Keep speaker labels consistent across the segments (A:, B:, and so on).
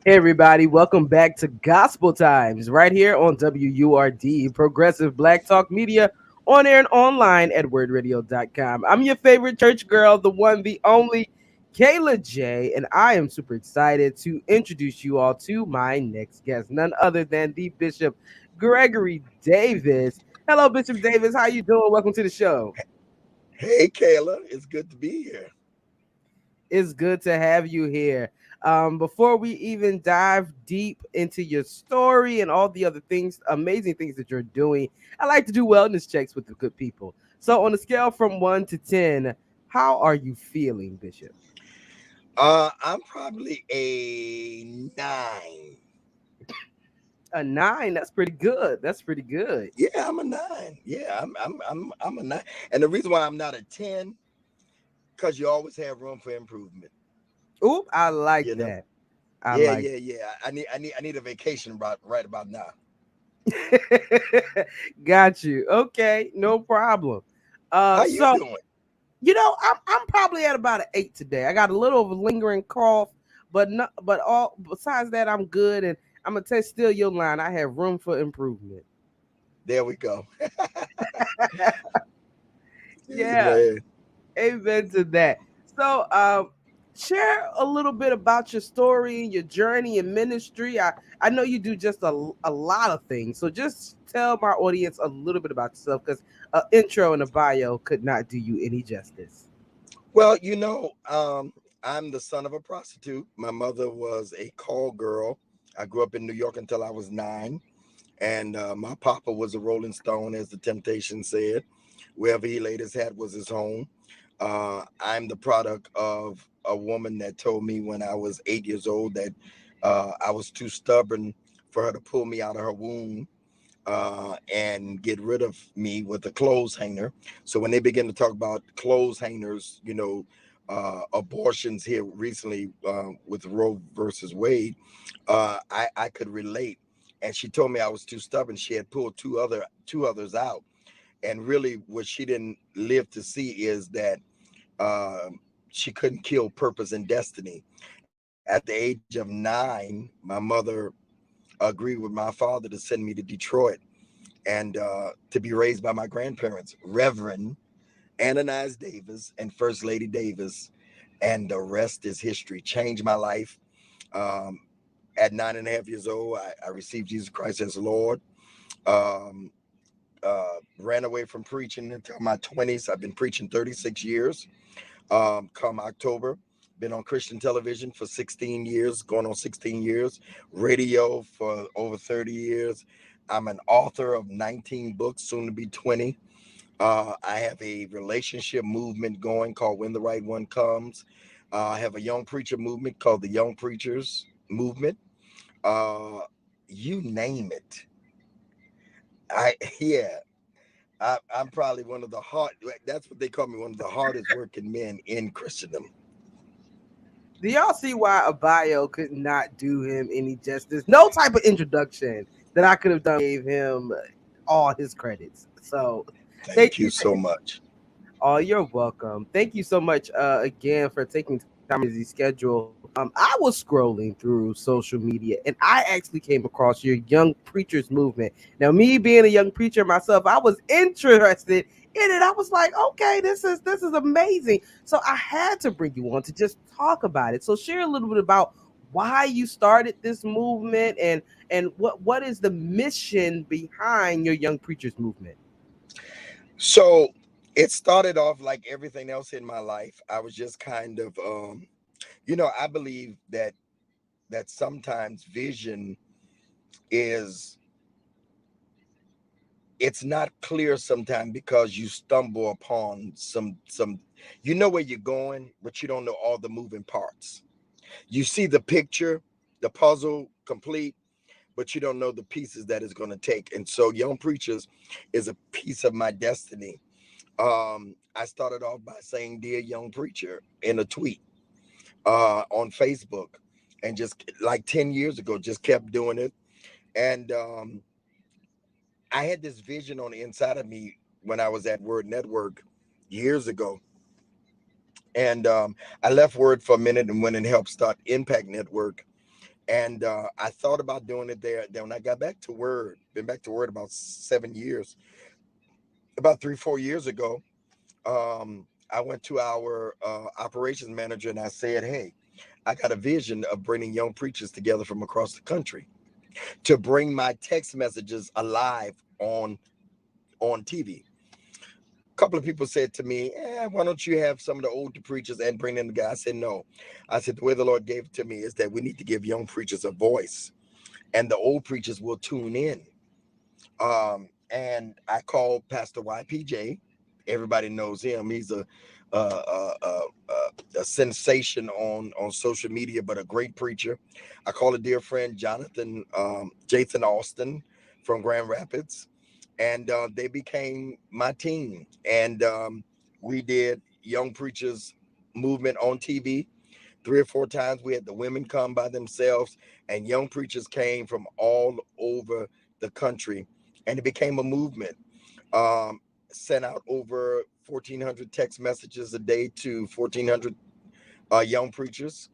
A: Hey everybody, welcome back to Gospel Times right here on WURD, Progressive Black Talk Media, on air and online at wordradio.com. I'm your favorite church girl, the one, the only, Kayla J, and I am super excited to introduce you all to my next guest, none other than the Bishop Gregory Davis. Hello, Bishop Davis. How you doing? Welcome to the show.
B: Hey, Kayla, it's good to be here.
A: It's good to have you here. Before we even dive deep into your story and all the other things, amazing things that you're doing, I like to do wellness checks with the good people. So, on a scale from 1 to 10, how are you feeling, Bishop?
B: I'm probably a 9.
A: A 9. That's pretty good. That's pretty good.
B: Yeah, I'm a 9. Yeah, I'm a 9. And the reason why I'm not a 10, because you always have room for improvement.
A: Oop, I like
B: You know.
A: that. I
B: Yeah,
A: like
B: yeah, yeah. I need a vacation right about now.
A: Got you. Okay, no problem.
B: How you
A: So
B: doing?
A: I'm probably at about an 8 today. I got a little of a lingering cough, but not, but all besides that, I'm good. And I'm gonna test still your line. I have room for improvement.
B: There we go.
A: Yeah,
B: Man.
A: amen to that. So, share a little bit about your story and your journey in ministry. I know you do just a lot of things, so just tell my audience a little bit about yourself because an intro and a bio could not do you any justice.
B: Well, I'm the son of a prostitute. My mother was a call girl. I grew up in New York until I was 9. And my papa was a Rolling Stone, as the Temptation said. Wherever he laid his hat was his home. I'm the product of a woman that told me when I was 8 years old that I was too stubborn for her to pull me out of her womb and get rid of me with a clothes hanger. So when they begin to talk about clothes hangers, abortions here recently with Roe versus Wade, I could relate. And she told me I was too stubborn. She had pulled two others out, and really, what she didn't live to see is that she couldn't kill purpose and destiny. At the age of 9, my mother agreed with my father to send me to Detroit and to be raised by my grandparents, Reverend Ananias Davis and First Lady Davis. And the rest is history. Changed my life. Um, at 9.5 years old, I received Jesus Christ as Lord. Um, ran away from preaching until my 20s. I've been preaching 36 years. Come October, been on Christian television for 16 years, going on 16 years, radio for over 30 years. I'm an author of 19 books, soon to be 20. I have a relationship movement going called When the Right One Comes. I have a young preacher movement called the Young Preachers Movement. Uh, you name it. Yeah, I'm probably one of the hard. That's what they call me, one of the hardest working men in Christendom.
A: Do y'all see why a bio could not do him any justice? No type of introduction that I could have done gave him all his credits. So thank
B: Thank
A: you.
B: you so much.
A: Oh, you're welcome. Thank you so much again for taking time out of your busy schedule. I was scrolling through social media and I actually came across your young preachers movement. Now, me being a young preacher myself, I was interested in it. I was like, okay, this is amazing. So I had to bring you on to just talk about it. So share a little bit about why you started this movement and what is the mission behind your young preachers movement.
B: So it started off like everything else in my life. I was just kind of, I believe that sometimes vision is it's not clear sometimes because you stumble upon some you know where you're going, but you don't know all the moving parts. You see the picture, the puzzle complete, but you don't know the pieces that it's going to take. And so Young Preachers is a piece of my destiny. I started off by saying "Dear Young Preacher" in a tweet on Facebook, and just like 10 years ago, just kept doing it. And I had this vision on the inside of me when I was at Word Network years ago. And I left Word for a minute and went and helped start Impact Network. And I thought about doing it there. Then when I got back to Word, been back to Word about 7 years, about 3, 4 years ago, I went to our operations manager and I said, "Hey, I got a vision of bringing young preachers together from across the country to bring my text messages alive on TV." A couple of people said to me, "Why don't you have some of the older preachers and bring them together?" I said, "No." I said, "The way the Lord gave it to me is that we need to give young preachers a voice, and the old preachers will tune in." And I called Pastor YPJ. Everybody knows him. He's a sensation on social media, but a great preacher. I called a dear friend, Jathan Austin from Grand Rapids, and they became my team. And we did Young Preachers Movement on TV 3 or 4 times. We had the women come by themselves, and young preachers came from all over the country, and it became a movement. Um, Sent out over 1,400 text messages a day to 1,400 young preachers.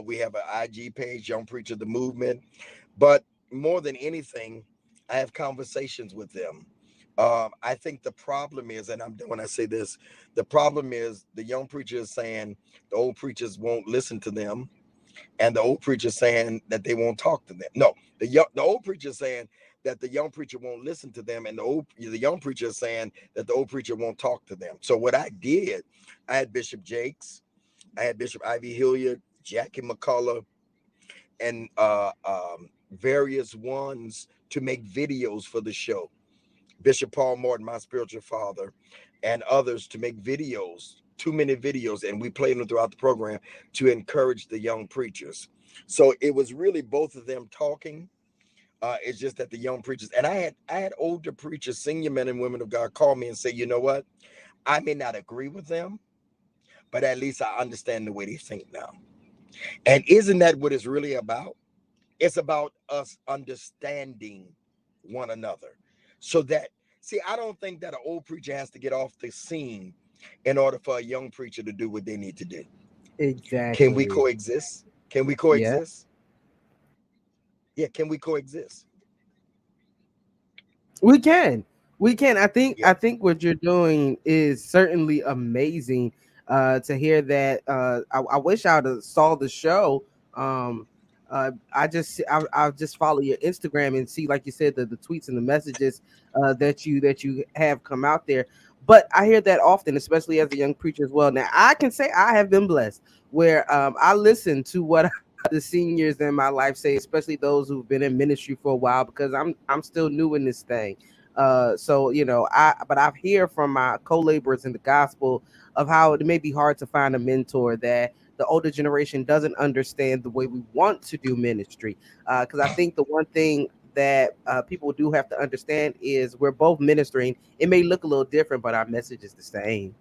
B: We have an IG page, Young Preacher the Movement. But more than anything, I have conversations with them. I think the problem is, and I'm when I say this, the problem is the young preacher is saying the old preachers won't listen to them, and the old preacher saying that they won't talk to them. No, the old preacher saying that the young preacher won't listen to them, and the young preacher is saying that the old preacher won't talk to them. So what I did, I had Bishop Jakes, I had Bishop Ivy Hilliard, Jackie McCullough, and various ones to make videos for the show. Bishop Paul Morton, my spiritual father, and others to make videos, 2 minute videos, and we played them throughout the program to encourage the young preachers. So it was really both of them talking. It's just that the young preachers, and I had older preachers, senior men and women of God, call me and say, "You know what? I may not agree with them, but at least I understand the way they think now." And isn't that what it's really about? It's about us understanding one another. So that, see, I don't think that an old preacher has to get off the scene in order for a young preacher to do what they need to do. Can we
A: Exactly.
B: coexist? Can we
A: Yeah.
B: coexist? Yeah, can we coexist?
A: We can. We can. I think
B: Yeah.
A: I think what you're doing is certainly amazing. To hear that. I wish I'd have saw the show. Um I'll just follow your Instagram and see, like you said, the tweets and the messages that you have come out there. But I hear that often, especially as a young preacher as well. Now I can say I have been blessed where I listen to what the seniors in my life say, especially those who've been in ministry for a while, because I'm still new in this thing. So I hear from my co-laborers in the gospel of how it may be hard to find a mentor that the older generation doesn't understand the way we want to do ministry. Because I think the one thing that people do have to understand is we're both ministering. It may look a little different, but our message is the same.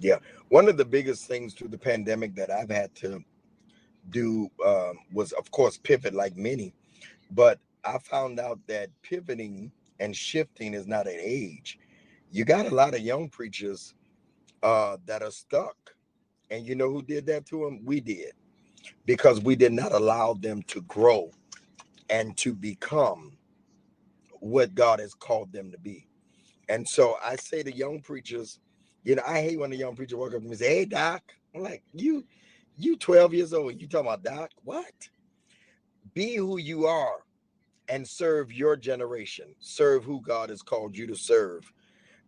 B: Yeah. One of the biggest things through the pandemic that I've had to do was, of course, pivot like many. But I found out that pivoting and shifting is not an age. You got a lot of young preachers that are stuck. And you know who did that to them? We did, because we did not allow them to grow and to become what God has called them to be. And so I say to young preachers, I hate when a young preacher walk up to me and say, "Hey, Doc." I'm like, you 12 years old, you talking about Doc? What? Be who you are and serve your generation. Serve who God has called you to serve,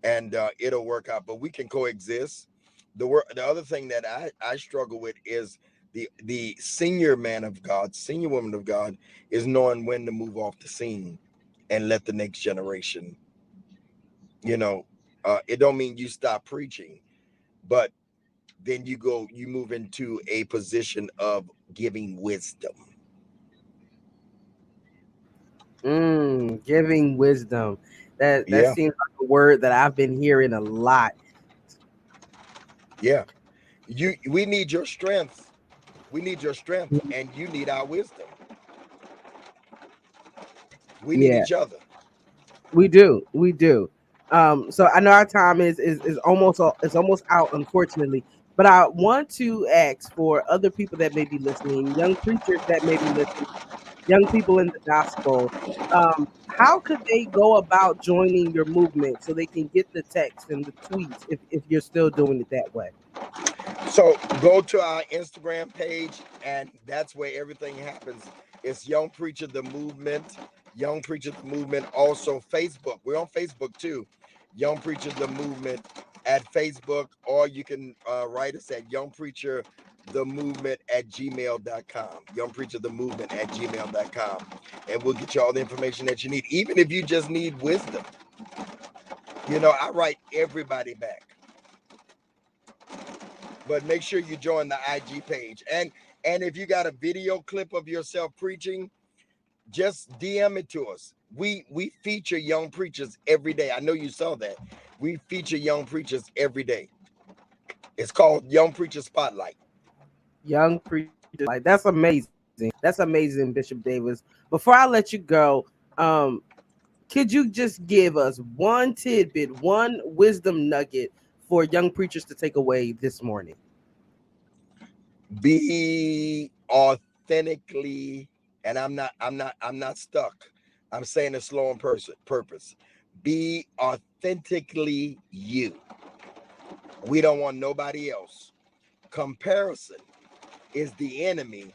B: and it'll work out. But we can coexist. The other thing that I struggle with is the senior man of God, senior woman of God, is knowing when to move off the scene and let the next generation. You know, it don't mean you stop preaching, but then you move into a position of giving wisdom.
A: Giving wisdom. That
B: Yeah,
A: seems like a word that I've been hearing a lot.
B: yeah. We need your strength. We need your strength, and you need our wisdom. We need
A: Yeah,
B: each other.
A: we do. We do. So I know our time is almost out, unfortunately. But I want to ask for other people that may be listening, young preachers that may be listening, young people in the gospel, how could they go about joining your movement so they can get the text and the tweets if you're still doing it that way?
B: So go to our Instagram page, and that's where everything happens. It's Young Preacher the Movement. Young Preacher the Movement. Also Facebook. We're on Facebook too. Young Preacher the Movement at Facebook, or you can write us at Young Preacher the Movement at gmail.com. Young Preacher the Movement at gmail.com. And we'll get you all the information that you need. Even if you just need wisdom. I write everybody back. But make sure you join the IG page. And if you got a video clip of yourself preaching, just DM it to us. We feature young preachers every day. I know you saw that. We feature young preachers every day. It's called Young Preacher Spotlight.
A: Young preachers, like that's amazing. That's amazing, Bishop Davis. Before I let you go, could you just give us one tidbit, one wisdom nugget for young preachers to take away this morning?
B: Be authentically, and I'm not stuck. I'm saying it slow on purpose. Be authentically you. We don't want nobody else. Comparison is the enemy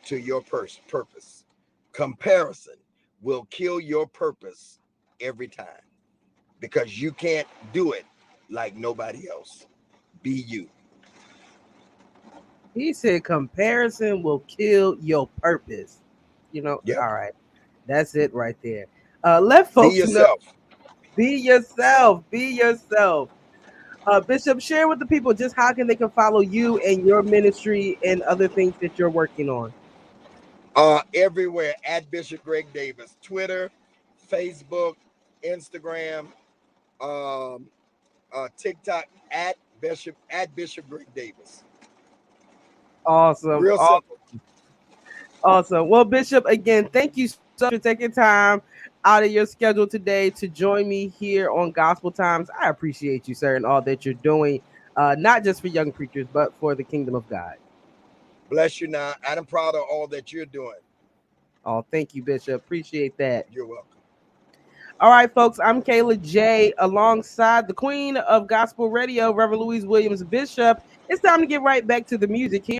B: to your purpose. Comparison will kill your purpose every time because you can't do it like nobody else. Be you.
A: He said comparison will kill your purpose.
B: Yep.
A: All right. That's it right there. Let
B: Be
A: folks know.
B: yourself.
A: Be yourself. Be yourself. Bishop, share with the people just how can they can follow you and your ministry and other things that you're working on.
B: Everywhere at Bishop Greg Davis. Twitter, Facebook, Instagram, um, TikTok at Bishop Greg Davis.
A: Awesome.
B: Real simple.
A: Awesome. Well, Bishop, again, thank you so much for taking time out of your schedule today to join me here on Gospel Times. I appreciate you, sir, and all that you're doing, not just for young preachers, but for the kingdom of God.
B: Bless you now. I'm proud of all that you're doing.
A: Oh, thank you, Bishop. Appreciate that.
B: You're welcome.
A: All right, folks, I'm Kayla J alongside the queen of gospel radio, Reverend Louise Williams Bishop. It's time to get right back to the music here